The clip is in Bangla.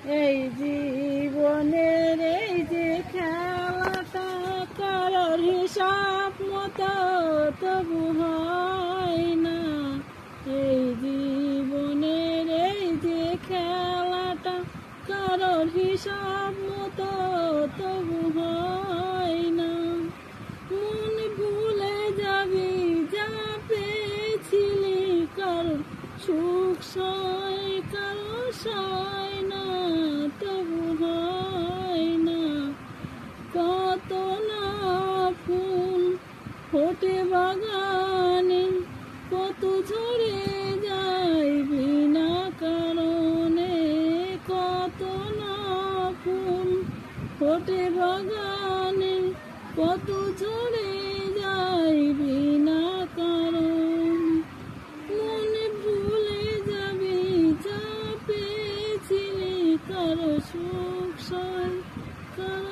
এই জীবনের এই যে খেলাটা কারোর হিসাব মতো তবু হয় না। এই জীবনের এই যে খেলাটা কারোর হিসাব মতো তবু হয় না। মন ভুলে যাবি যা পেয়েছিলি, কারণ সুখ সয় কারো সয় না, তবু হয় না। কত না ফুল ফোটে বাগানে, কত ঝরে যায় বিনা কারণে। কত না ফুল ফোটে বাগানে, কত ঝরে যায় বিনা কারণ। মনে ভুলে যাবি যা পেয়েছিলি, কারো সুখ সয় কারো